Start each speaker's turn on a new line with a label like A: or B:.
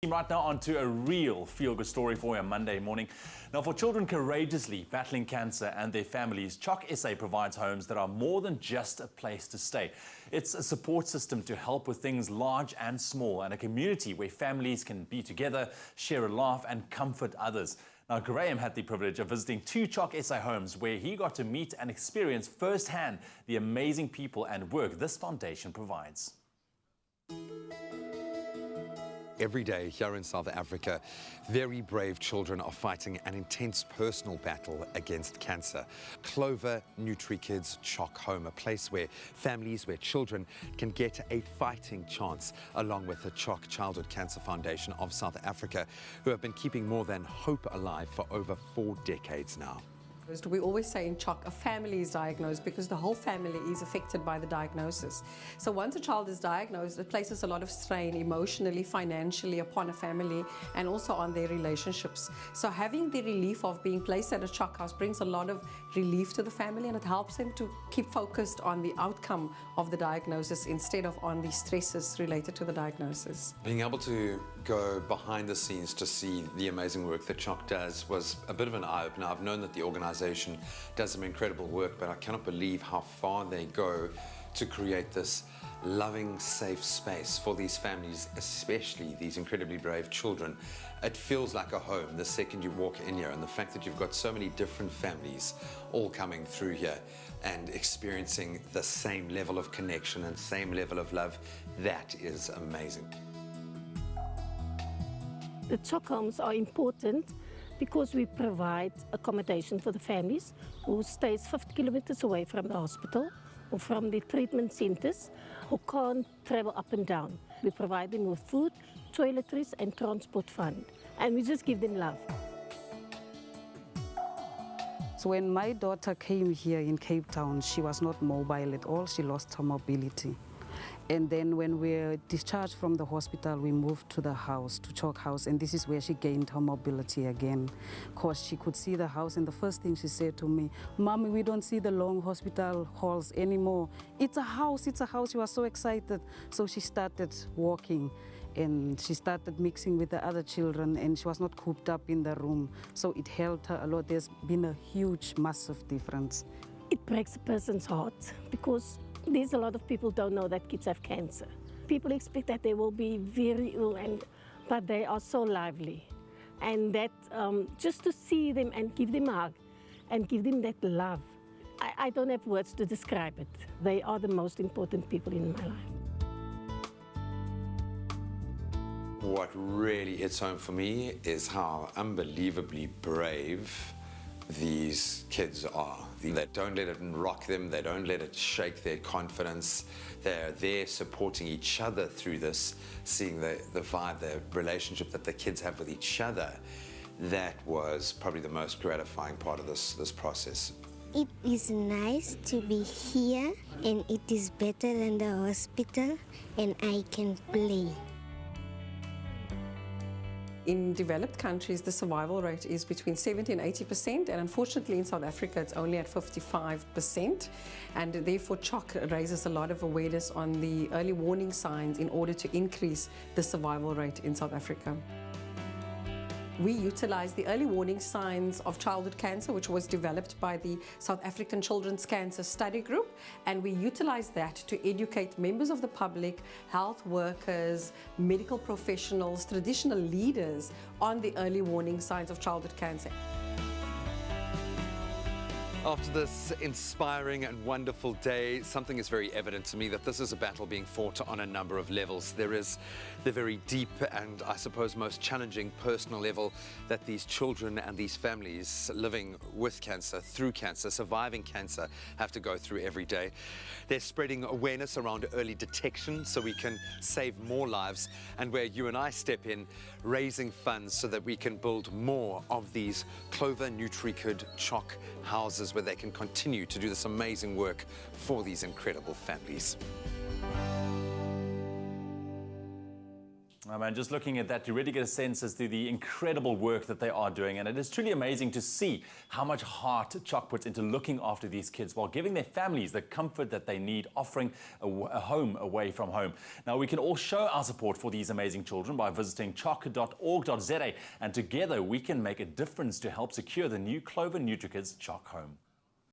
A: Right now on to a real feel-good story for you on Monday morning. Now, for children courageously battling cancer and their families, CHOC SA provides homes that are more than just a place to stay. It's a support system to help with things large and small, and a community where families can be together, share a laugh and comfort others. Now, Graeme had the privilege of visiting two CHOC SA homes where he got to meet and experience firsthand the amazing people and work this foundation provides.
B: Every day here in South Africa, very brave children are fighting an intense personal battle against cancer. Clover Nutrikids CHOC home, a place where families, where children can get a fighting chance, along with the CHOC Childhood Cancer Foundation of South Africa, who have been keeping more than hope alive for over 4 decades now.
C: We always say in CHOC, a family is diagnosed because the whole family is affected by the diagnosis. So once a child is diagnosed, it places a lot of strain emotionally, financially upon a family and also on their relationships. So having the relief of being placed at a CHOC house brings a lot of relief to the family, and it helps them to keep focused on the outcome of the diagnosis instead of on the stresses related to the diagnosis.
B: Being able to go behind the scenes to see the amazing work that CHOC does was a bit of an eye-opener. I've known that the organisation does some incredible work, but I cannot believe how far they go to create this loving, safe space for these families, especially these incredibly brave children. It feels like a home the second you walk in here, and the fact that you've got so many different families all coming through here and experiencing the same level of connection and same level of love, that is amazing.
D: The CHOC homes are important because we provide accommodation for the families who stays 50 kilometers away from the hospital or from the treatment centers, who can't travel up and down. We provide them with food, toiletries and transport fund, and we just give them love.
E: So when my daughter came here in Cape Town, she was not mobile at all. She lost her mobility. And then when we were discharged from the hospital, we moved to the house, to CHOC house, and this is where she gained her mobility again, because she could see the house. And the first thing she said to me, "Mommy, we don't see the long hospital halls anymore. It's a house, it's a house." She was so excited. So she started walking and she started mixing with the other children, and she was not cooped up in the room. So it helped her a lot. There's been a huge, massive difference.
D: It breaks a person's heart because there's a lot of people don't know that kids have cancer. People expect that they will be very ill, but they are so lively. And that just to see them and give them a hug and give them that love, I don't have words to describe it. They are the most important people in my life.
B: What really hits home for me is how unbelievably brave these kids are. They don't let it rock them, they don't let it shake their confidence. They're there supporting each other through this, seeing the vibe, the relationship that the kids have with each other. That was probably the most gratifying part of this process.
F: It is nice to be here, and it is better than the hospital, and I can play.
C: In developed countries, the survival rate is between 70% and 80%, and unfortunately in South Africa it's only at 55%, and therefore CHOC raises a lot of awareness on the early warning signs in order to increase the survival rate in South Africa. We utilize the early warning signs of childhood cancer, which was developed by the South African Children's Cancer Study Group, and we utilize that to educate members of the public, health workers, medical professionals, traditional leaders on the early warning signs of childhood cancer.
B: After this inspiring and wonderful day, something is very evident to me, that this is a battle being fought on a number of levels. There is the very deep and I suppose most challenging personal level that these children and these families living with cancer, through cancer, surviving cancer, have to go through every day. They're spreading awareness around early detection so we can save more lives, and where you and I step in, raising funds so that we can build more of these Clover Nutrikid CHOC houses where they can continue to do this amazing work for these incredible families.
A: Oh man, just looking at that, you really get a sense as to the incredible work that they are doing. And it is truly amazing to see how much heart CHOC puts into looking after these kids while giving their families the comfort that they need, offering a home away from home. Now, we can all show our support for these amazing children by visiting choc.org.za. And together, we can make a difference to help secure the new Clover Nutrikids CHOC home.